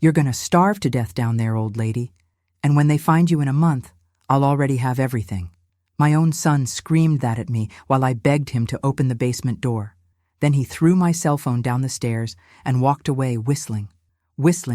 "You're gonna starve to death down there, old lady. And when they find you in a month, I'll already have everything." My own son screamed that at me while I begged him to open the basement door. Then he threw my cell phone down the stairs and walked away whistling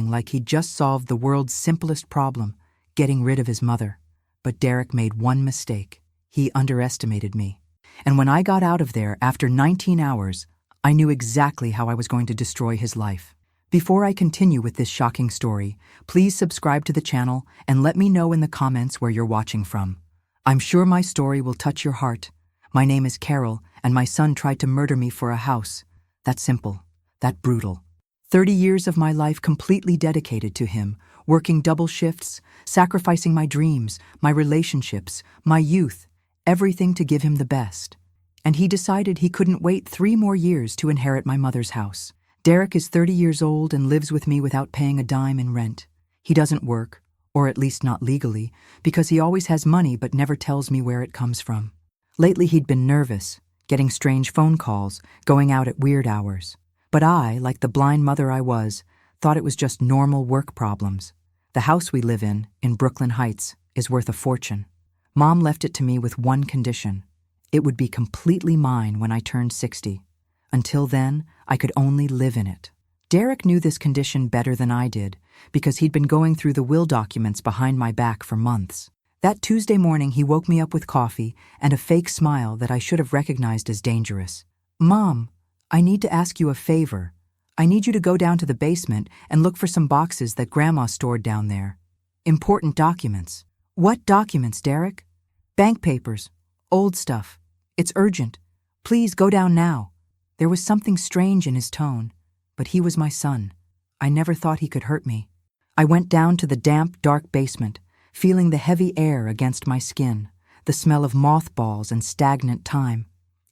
like he'd just solved the world's simplest problem, getting rid of his mother. But Derek made one mistake. He underestimated me. And when I got out of there after 19 hours, I knew exactly how I was going to destroy his life. Before I continue with this shocking story, please subscribe to the channel and let me know in the comments where you're watching from. I'm sure my story will touch your heart. My name is Carol, and my son tried to murder me for a house. That simple, that brutal. 30 years of my life completely dedicated to him, working double shifts, sacrificing my dreams, my relationships, my youth, everything to give him the best. And he decided he couldn't wait 3 more years to inherit my mother's house. Derek is 30 years old and lives with me without paying a dime in rent. He doesn't work, or at least not legally, because he always has money but never tells me where it comes from. Lately he'd been nervous, getting strange phone calls, going out at weird hours. But I, like the blind mother I was, thought it was just normal work problems. The house we live in Brooklyn Heights, is worth a fortune. Mom left it to me with one condition. It would be completely mine when I turned 60. Until then, I could only live in it. Derek knew this condition better than I did, because he'd been going through the will documents behind my back for months. That Tuesday morning, he woke me up with coffee and a fake smile that I should have recognized as dangerous. "Mom, I need to ask you a favor. I need you to go down to the basement and look for some boxes that Grandma stored down there. Important documents." "What documents, Derek?" "Bank papers. Old stuff. It's urgent. Please go down now." There was something strange in his tone, but he was my son. I never thought he could hurt me. I went down to the damp, dark basement, feeling the heavy air against my skin, the smell of mothballs and stagnant time.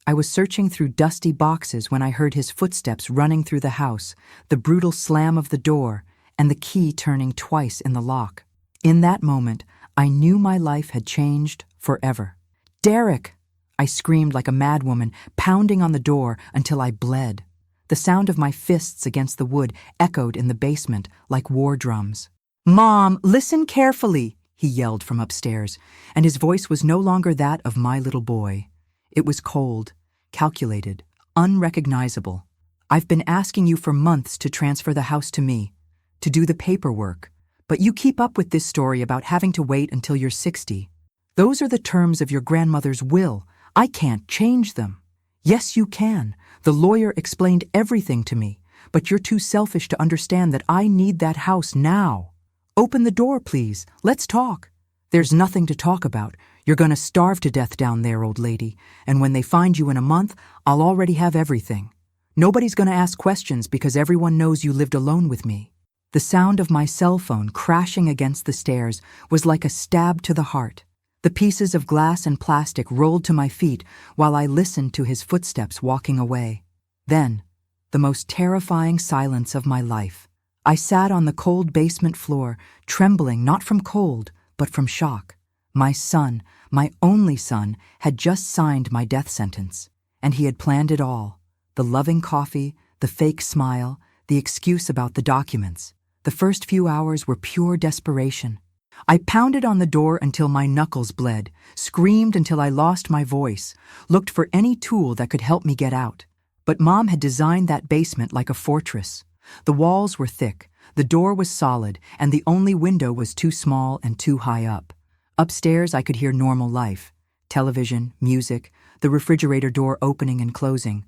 I was searching through dusty boxes when I heard his footsteps running through the house, the brutal slam of the door, and the key turning twice in the lock. In that moment, I knew my life had changed forever. "Derek!" I screamed like a madwoman, pounding on the door until I bled. The sound of my fists against the wood echoed in the basement like war drums. "Mom, listen carefully," he yelled from upstairs, and his voice was no longer that of my little boy. It was cold, calculated, unrecognizable. "I've been asking you for months to transfer the house to me, to do the paperwork, but you keep up with this story about having to wait until you're 60. Those are the terms of your grandmother's will. I can't change them." "Yes, you can. The lawyer explained everything to me, but you're too selfish to understand that I need that house now. Open the door, please. Let's talk." "There's nothing to talk about. You're gonna starve to death down there, old lady, and when they find you in a month, I'll already have everything. Nobody's gonna ask questions because everyone knows you lived alone with me." The sound of my cell phone crashing against the stairs was like a stab to the heart. The pieces of glass and plastic rolled to my feet while I listened to his footsteps walking away. Then, the most terrifying silence of my life. I sat on the cold basement floor, trembling not from cold, but from shock. My son, my only son, had just signed my death sentence, and he had planned it all. The loving coffee, the fake smile, the excuse about the documents. The first few hours were pure desperation. I pounded on the door until my knuckles bled, screamed until I lost my voice, looked for any tool that could help me get out. But Mom had designed that basement like a fortress. The walls were thick, the door was solid, and the only window was too small and too high up. Upstairs, I could hear normal life. Television, music, the refrigerator door opening and closing.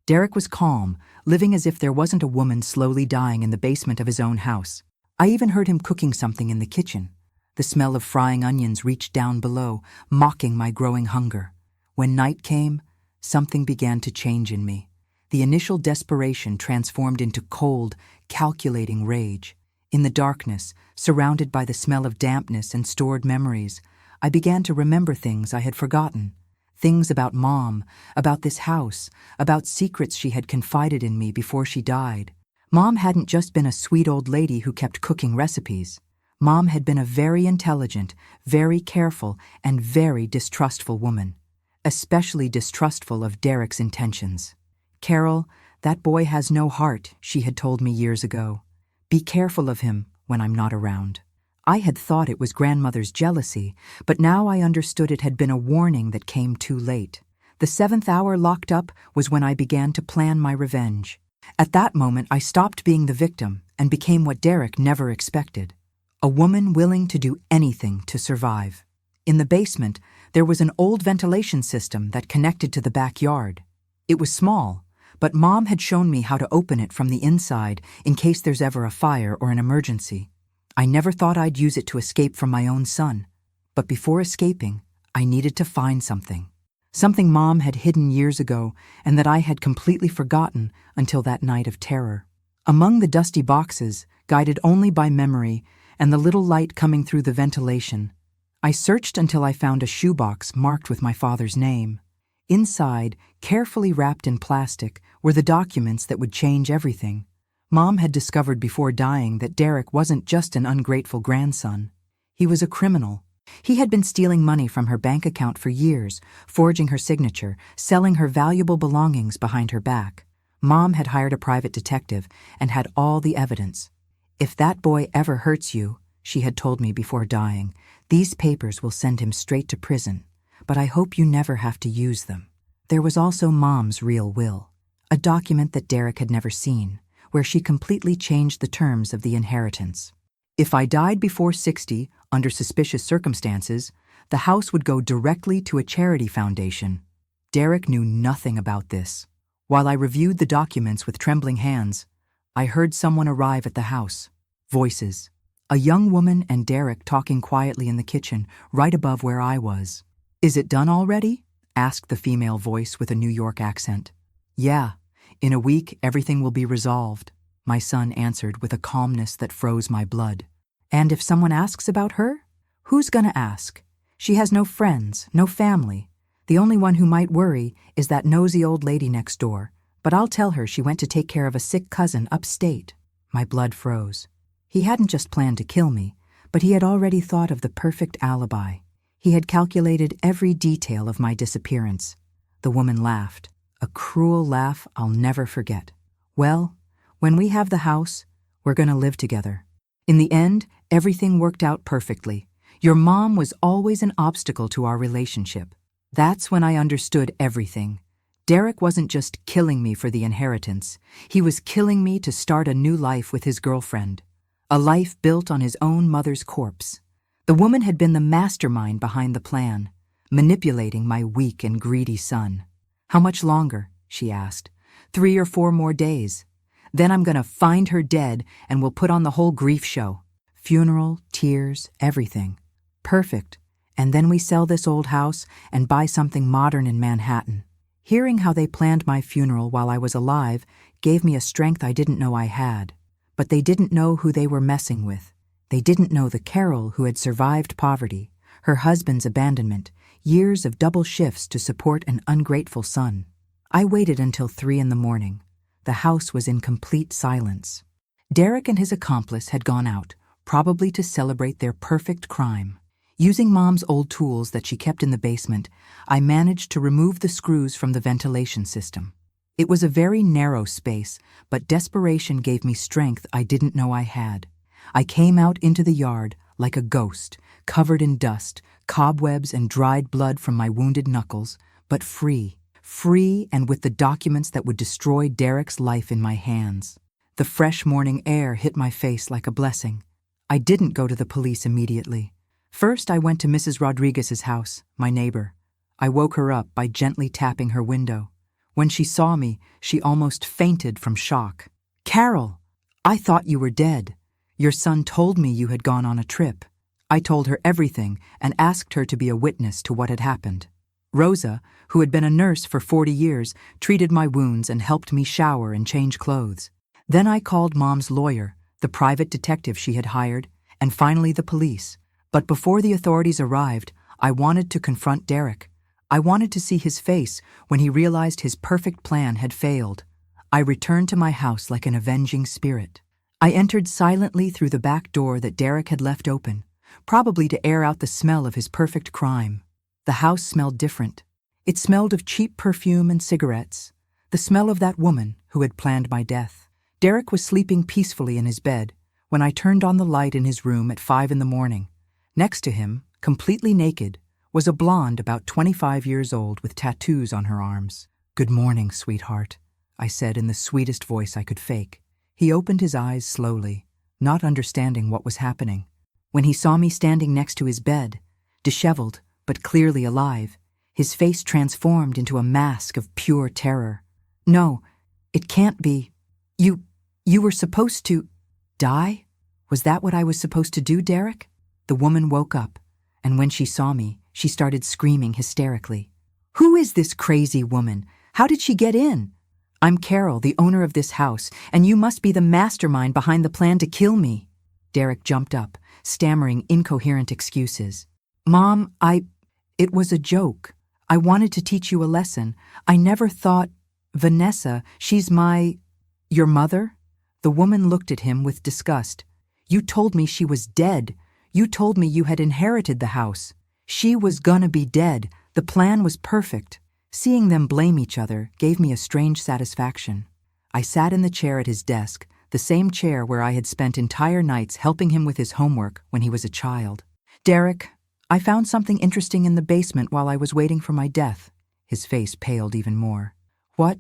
Derek was calm, living as if there wasn't a woman slowly dying in the basement of his own house. I even heard him cooking something in the kitchen. The smell of frying onions reached down below, mocking my growing hunger. When night came, something began to change in me. The initial desperation transformed into cold, calculating rage. In the darkness, surrounded by the smell of dampness and stored memories, I began to remember things I had forgotten. Things about Mom, about this house, about secrets she had confided in me before she died. Mom hadn't just been a sweet old lady who kept cooking recipes. Mom had been a very intelligent, very careful, and very distrustful woman, especially distrustful of Derek's intentions. "Carol, that boy has no heart," she had told me years ago. "Be careful of him, when I'm not around. I had thought it was grandmother's jealousy, but now I understood it had been a warning that came too late. The 7th hour locked up was when I began to plan my revenge. At that moment, I stopped being the victim and became what Derek never expected. A woman willing to do anything to survive. In the basement, there was an old ventilation system that connected to the backyard. It was small, but Mom had shown me how to open it from the inside in case there's ever a fire or an emergency. I never thought I'd use it to escape from my own son. But before escaping, I needed to find something. Something Mom had hidden years ago and that I had completely forgotten until that night of terror. Among the dusty boxes, guided only by memory and the little light coming through the ventilation, I searched until I found a shoebox marked with my father's name. Inside, carefully wrapped in plastic, were the documents that would change everything. Mom had discovered before dying that Derek wasn't just an ungrateful grandson. He was a criminal. He had been stealing money from her bank account for years, forging her signature, selling her valuable belongings behind her back. Mom had hired a private detective and had all the evidence. "If that boy ever hurts you," she had told me before dying, "these papers will send him straight to prison, but I hope you never have to use them." There was also Mom's real will, a document that Derek had never seen, where she completely changed the terms of the inheritance. If I died before 60, under suspicious circumstances, the house would go directly to a charity foundation. Derek knew nothing about this. While I reviewed the documents with trembling hands, I heard someone arrive at the house. Voices. A young woman and Derek talking quietly in the kitchen, right above where I was. "Is it done already?" asked the female voice with a New York accent. "Yeah, in a week everything will be resolved," my son answered with a calmness that froze my blood. "And if someone asks about her? Who's gonna ask? She has no friends, no family. The only one who might worry is that nosy old lady next door, but I'll tell her she went to take care of a sick cousin upstate." My blood froze. He hadn't just planned to kill me, but he had already thought of the perfect alibi. He had calculated every detail of my disappearance. The woman laughed, a cruel laugh I'll never forget. "Well, when we have the house, we're gonna live together." In the end, everything worked out perfectly. Your mom was always an obstacle to our relationship. That's when I understood everything. Derek wasn't just killing me for the inheritance. He was killing me to start a new life with his girlfriend. A life built on his own mother's corpse. The woman had been the mastermind behind the plan, manipulating my weak and greedy son. "How much longer?" she asked. 3 or 4 more days. Then I'm gonna find her dead and we'll put on the whole grief show. Funeral, tears, everything. Perfect. And then we sell this old house and buy something modern in Manhattan. Hearing how they planned my funeral while I was alive gave me a strength I didn't know I had. But they didn't know who they were messing with. They didn't know the Carol who had survived poverty, her husband's abandonment, years of double shifts to support an ungrateful son. I waited until 3 in the morning. The house was in complete silence. Derek and his accomplice had gone out, probably to celebrate their perfect crime. Using Mom's old tools that she kept in the basement, I managed to remove the screws from the ventilation system. It was a very narrow space, but desperation gave me strength I didn't know I had. I came out into the yard like a ghost, covered in dust, cobwebs and dried blood from my wounded knuckles, but free and with the documents that would destroy Derek's life in my hands. The fresh morning air hit my face like a blessing. I didn't go to the police immediately. First, I went to Mrs. Rodriguez's house, my neighbor. I woke her up by gently tapping her window. When she saw me, she almost fainted from shock. "Carol, I thought you were dead. Your son told me you had gone on a trip." I told her everything and asked her to be a witness to what had happened. Rosa, who had been a nurse for 40 years, treated my wounds and helped me shower and change clothes. Then I called Mom's lawyer, the private detective she had hired, and finally the police. But before the authorities arrived, I wanted to confront Derek. I wanted to see his face when he realized his perfect plan had failed. I returned to my house like an avenging spirit. I entered silently through the back door that Derek had left open, probably to air out the smell of his perfect crime. The house smelled different. It smelled of cheap perfume and cigarettes, the smell of that woman who had planned my death. Derek was sleeping peacefully in his bed, when I turned on the light in his room at 5 in the morning. Next to him, completely naked, was a blonde about 25 years old with tattoos on her arms. "Good morning, sweetheart," I said in the sweetest voice I could fake. He opened his eyes slowly, not understanding what was happening. When he saw me standing next to his bed, disheveled but clearly alive, his face transformed into a mask of pure terror. "No, it can't be. You were supposed to die? Was that what I was supposed to do, Derek?" The woman woke up, and when she saw me, she started screaming hysterically. "Who is this crazy woman? How did she get in?" "I'm Carol, the owner of this house, and you must be the mastermind behind the plan to kill me." Derek jumped up, stammering incoherent excuses. "Mom, it was a joke. I wanted to teach you a lesson. I never thought... Vanessa, she's your mother?" The woman looked at him with disgust. "You told me she was dead. You told me you had inherited the house. She was gonna be dead. The plan was perfect." Seeing them blame each other gave me a strange satisfaction. I sat in the chair at his desk, the same chair where I had spent entire nights helping him with his homework when he was a child. "Derek, I found something interesting in the basement while I was waiting for my death." His face paled even more. What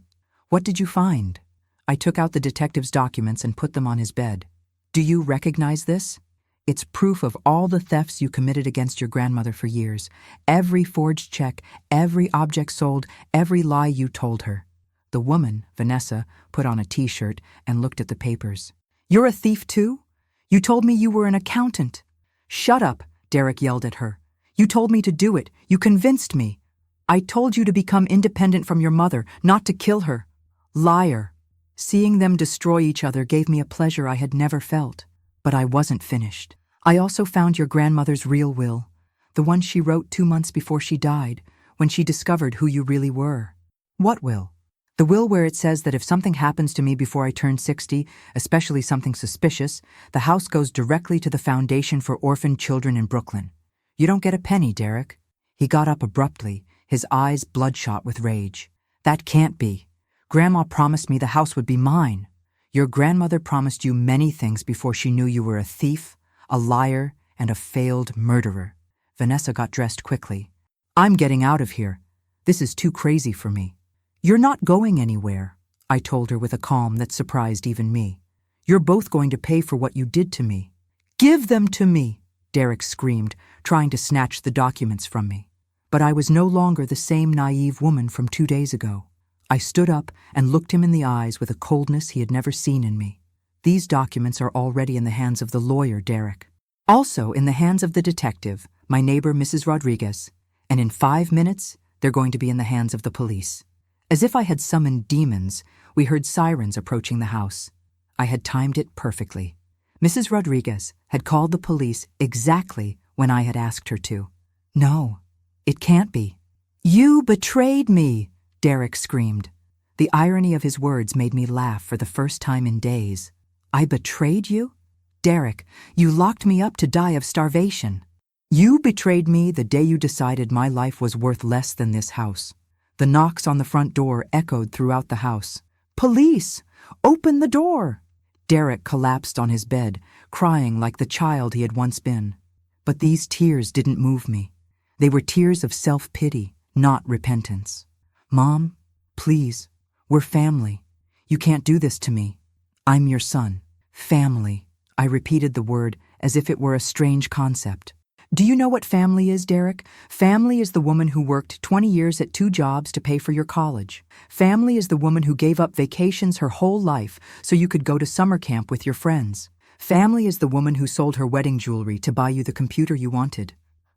did you find?" I took out the detective's documents and put them on his bed. "Do you recognize this? It's proof of all the thefts you committed against your grandmother for years. Every forged check, every object sold, every lie you told her." The woman, Vanessa, put on a t-shirt and looked at the papers. "You're a thief too? You told me you were an accountant." "Shut up," Derek yelled at her. "You told me to do it. You convinced me. I told you to become independent from your mother, not to kill her. Liar." Seeing them destroy each other gave me a pleasure I had never felt. But I wasn't finished. "I also found your grandmother's real will, the one she wrote 2 months before she died, when she discovered who you really were." "What will?" "The will where it says that if something happens to me before I turn 60, especially something suspicious, the house goes directly to the Foundation for Orphaned Children in Brooklyn. You don't get a penny, Derek." He got up abruptly, his eyes bloodshot with rage. "That can't be. Grandma promised me the house would be mine. Your grandmother promised you many things before she knew you were a thief, a liar, and a failed murderer." Vanessa got dressed quickly. "I'm getting out of here. This is too crazy for me." "You're not going anywhere," I told her with a calm that surprised even me. "You're both going to pay for what you did to me." "Give them to me," Derek screamed, trying to snatch the documents from me. But I was no longer the same naive woman from 2 days ago. I stood up and looked him in the eyes with a coldness he had never seen in me. "These documents are already in the hands of the lawyer, Derek. Also in the hands of the detective, my neighbor, Mrs. Rodriguez. And in 5 minutes, they're going to be in the hands of the police." As if I had summoned demons, we heard sirens approaching the house. I had timed it perfectly. Mrs. Rodriguez had called the police exactly when I had asked her to. "No, it can't be." "You betrayed me!" Derek screamed. The irony of his words made me laugh for the first time in days. "I betrayed you? Derek, you locked me up to die of starvation. You betrayed me the day you decided my life was worth less than this house." The knocks on the front door echoed throughout the house. "Police! Open the door!" Derek collapsed on his bed, crying like the child he had once been. But these tears didn't move me. They were tears of self-pity, not repentance. "Mom, please, we're family. You can't do this to me. I'm your son." "Family." I repeated the word as if it were a strange concept. "Do you know what family is, Derek? Family is the woman who worked 20 years at 2 jobs to pay for your college. Family is the woman who gave up vacations her whole life so you could go to summer camp with your friends. Family is the woman who sold her wedding jewelry to buy you the computer you wanted."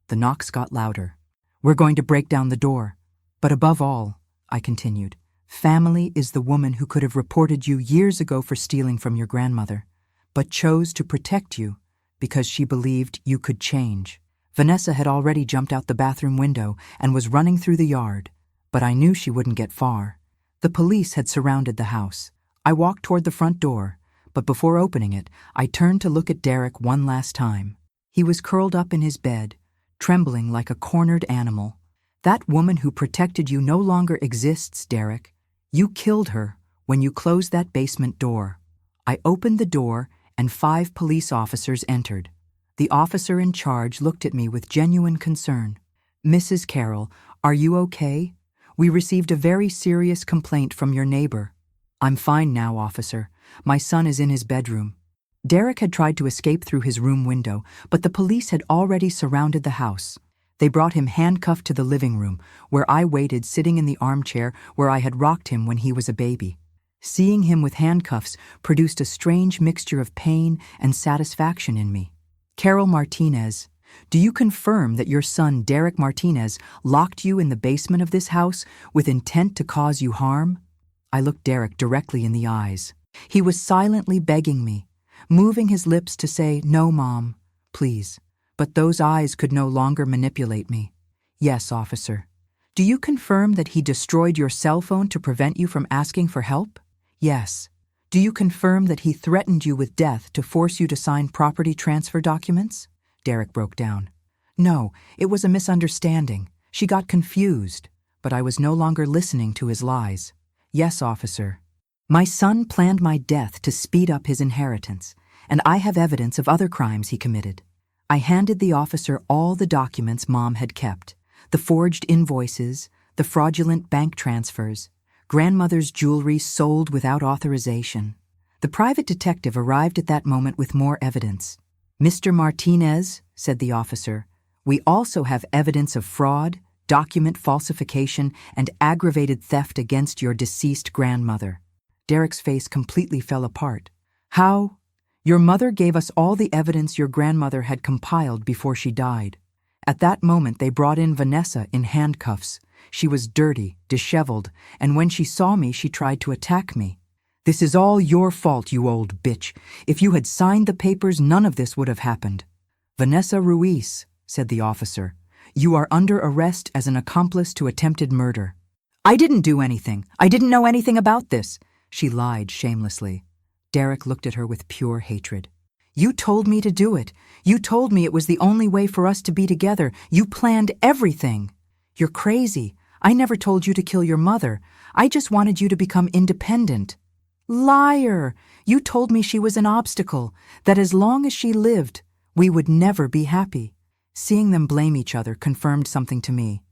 The knocks got louder. "We're going to break down the door. But above all," I continued, "family is the woman who could have reported you years ago for stealing from your grandmother, but chose to protect you because she believed you could change." Vanessa had already jumped out the bathroom window and was running through the yard, but I knew she wouldn't get far. The police had surrounded the house. I walked toward the front door, but before opening it, I turned to look at Derek one last time. He was curled up in his bed, trembling like a cornered animal. "That woman who protected you no longer exists, Derek. You killed her when you closed that basement door." I opened the door and 5 police officers entered. The officer in charge looked at me with genuine concern. "Mrs. Carroll, are you okay? We received a very serious complaint from your neighbor." "I'm fine now, officer. My son is in his bedroom." Derek had tried to escape through his room window, but the police had already surrounded the house. They brought him handcuffed to the living room, where I waited sitting in the armchair where I had rocked him when he was a baby. Seeing him with handcuffs produced a strange mixture of pain and satisfaction in me. "Carol Martinez, do you confirm that your son Derek Martinez locked you in the basement of this house with intent to cause you harm?" I looked Derek directly in the eyes. He was silently begging me, moving his lips to say, "No, Mom, please." But those eyes could no longer manipulate me. "Yes, officer." "Do you confirm that he destroyed your cell phone to prevent you from asking for help?" "Yes." "Do you confirm that he threatened you with death to force you to sign property transfer documents?" Derek broke down. "No, it was a misunderstanding. She got confused." But I was no longer listening to his lies. "Yes, officer. My son planned my death to speed up his inheritance, and I have evidence of other crimes he committed." I handed the officer all the documents Mom had kept, the forged invoices, the fraudulent bank transfers, grandmother's jewelry sold without authorization. The private detective arrived at that moment with more evidence. "Mr. Martinez," said the officer, "we also have evidence of fraud, document falsification, and aggravated theft against your deceased grandmother." Derek's face completely fell apart. "How? Your mother gave us all the evidence your grandmother had compiled before she died." At that moment they brought in Vanessa in handcuffs. She was dirty, disheveled, and when she saw me she tried to attack me. "This is all your fault, you old bitch. If you had signed the papers, none of this would have happened." "Vanessa Ruiz," said the officer, "you are under arrest as an accomplice to attempted murder." "I didn't do anything. I didn't know anything about this." She lied shamelessly. Derek looked at her with pure hatred. "You told me to do it. You told me it was the only way for us to be together. You planned everything." "You're crazy. I never told you to kill your mother. I just wanted you to become independent." "Liar! You told me she was an obstacle, that as long as she lived, we would never be happy." Seeing them blame each other confirmed something to me.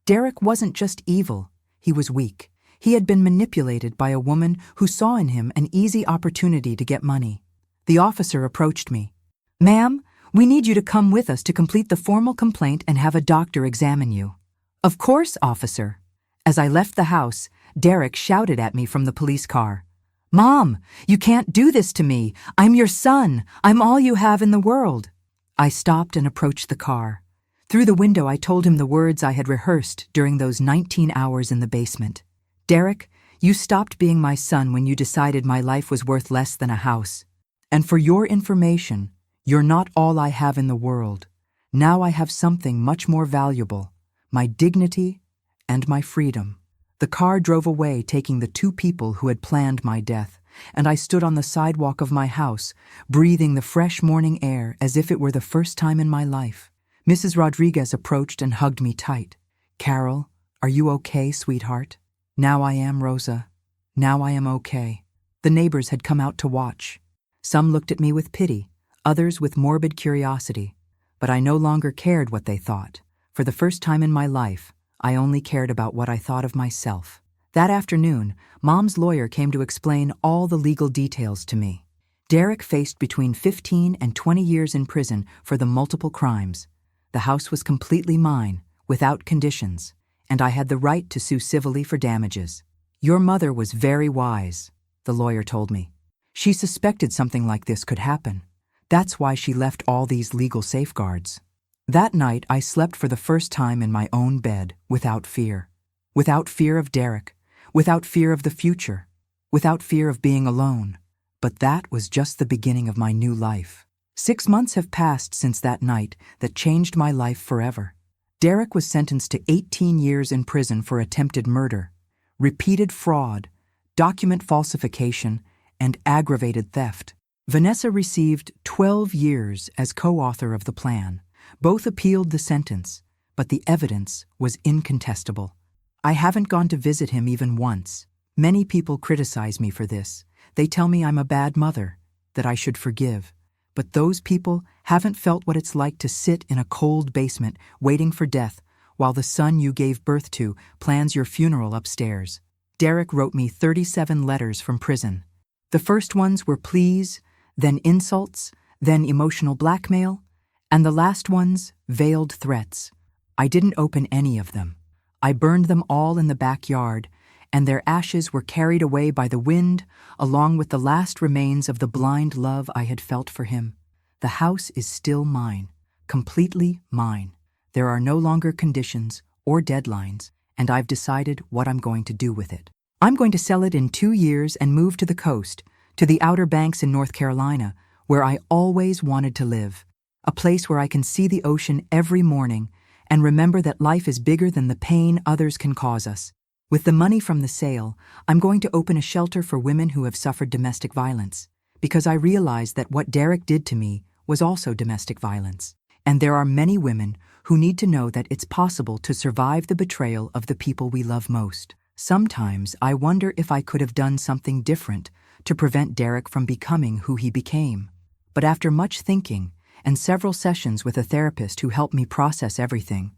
Derek wasn't just evil, he was weak. He had been manipulated by a woman who saw in him an easy opportunity to get money. The officer approached me. "Ma'am, we need you to come with us to complete the formal complaint and have a doctor examine you." "Of course, officer." As I left the house, Derek shouted at me from the police car. "Mom, you can't do this to me. I'm your son. I'm all you have in the world." I stopped and approached the car. Through the window I told him the words I had rehearsed during those 19 hours in the basement. "Derek, you stopped being my son when you decided my life was worth less than a house. And for your information, you're not all I have in the world. Now I have something much more valuable, my dignity and my freedom." The car drove away, taking the 2 people who had planned my death, and I stood on the sidewalk of my house, breathing the fresh morning air as if it were the first time in my life. Mrs. Rodriguez approached and hugged me tight. "Carol, are you okay, sweetheart?" "Now I am, Rosa. Now I am okay." The neighbors had come out to watch. Some looked at me with pity, others with morbid curiosity. But I no longer cared what they thought. For the first time in my life, I only cared about what I thought of myself. That afternoon, Mom's lawyer came to explain all the legal details to me. Derek faced between 15 and 20 years in prison for the multiple crimes. The house was completely mine, without conditions, and I had the right to sue civilly for damages. "Your mother was very wise," the lawyer told me. "She suspected something like this could happen. That's why she left all these legal safeguards." That night, I slept for the first time in my own bed, without fear. Without fear of Derek, without fear of the future, without fear of being alone. But that was just the beginning of my new life. 6 months have passed since that night that changed my life forever. Derek was sentenced to 18 years in prison for attempted murder, repeated fraud, document falsification, and aggravated theft. Vanessa received 12 years as co-author of the plan. Both appealed the sentence, but the evidence was incontestable. I haven't gone to visit him even once. Many people criticize me for this. They tell me I'm a bad mother, that I should forgive. But those people haven't felt what it's like to sit in a cold basement waiting for death while the son you gave birth to plans your funeral upstairs. Derek wrote me 37 letters from prison. The first ones were pleas, then insults, then emotional blackmail, and the last ones, veiled threats. I didn't open any of them. I burned them all in the backyard, and their ashes were carried away by the wind, along with the last remains of the blind love I had felt for him. The house is still mine, completely mine. There are no longer conditions or deadlines, and I've decided what I'm going to do with it. I'm going to sell it in 2 years and move to the coast, to the Outer Banks in North Carolina, where I always wanted to live. A place where I can see the ocean every morning and remember that life is bigger than the pain others can cause us. With the money from the sale, I'm going to open a shelter for women who have suffered domestic violence, because I realize that what Derek did to me was also domestic violence. And there are many women who need to know that it's possible to survive the betrayal of the people we love most. Sometimes I wonder if I could have done something different to prevent Derek from becoming who he became. But after much thinking and several sessions with a therapist who helped me process everything,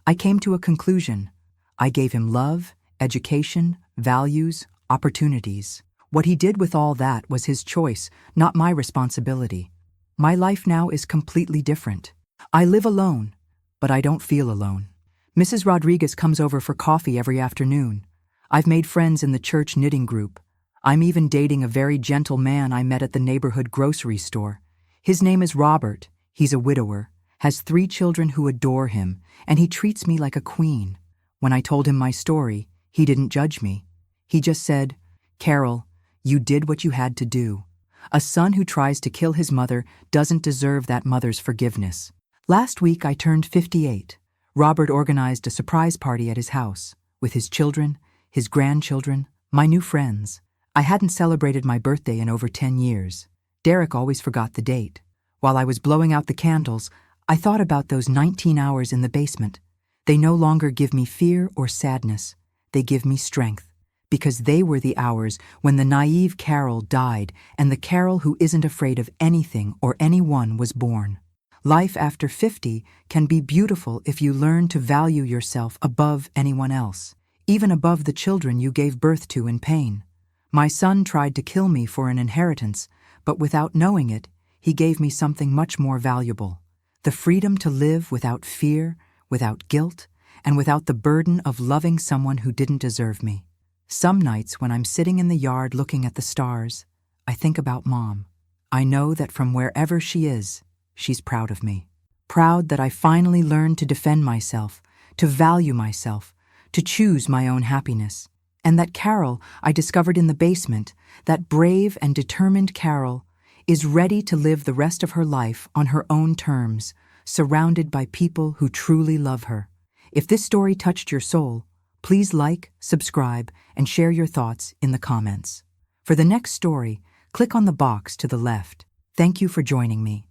I came to a conclusion. I gave him love, education, values, opportunities. What he did with all that was his choice, not my responsibility. My life now is completely different. I live alone, but I don't feel alone. Mrs. Rodriguez comes over for coffee every afternoon. I've made friends in the church knitting group. I'm even dating a very gentle man I met at the neighborhood grocery store. His name is Robert. He's a widower, has 3 children who adore him, and he treats me like a queen. When I told him my story, he didn't judge me. He just said, "Carol, you did what you had to do. A son who tries to kill his mother doesn't deserve that mother's forgiveness." Last week I turned 58. Robert organized a surprise party at his house, with his children, his grandchildren, my new friends. I hadn't celebrated my birthday in over 10 years. Derek always forgot the date. While I was blowing out the candles, I thought about those 19 hours in the basement. They no longer give me fear or sadness. They give me strength, because they were the hours when the naive Carol died and the Carol who isn't afraid of anything or anyone was born. Life after 50 can be beautiful if you learn to value yourself above anyone else, even above the children you gave birth to in pain. My son tried to kill me for an inheritance, but without knowing it, he gave me something much more valuable: the freedom to live without fear, without guilt, and without the burden of loving someone who didn't deserve me. Some nights when I'm sitting in the yard looking at the stars, I think about Mom. I know that from wherever she is, she's proud of me. Proud that I finally learned to defend myself, to value myself, to choose my own happiness. And that Carol I discovered in the basement, that brave and determined Carol, is ready to live the rest of her life on her own terms, surrounded by people who truly love her. If this story touched your soul, please like, subscribe, and share your thoughts in the comments. For the next story, click on the box to the left. Thank you for joining me.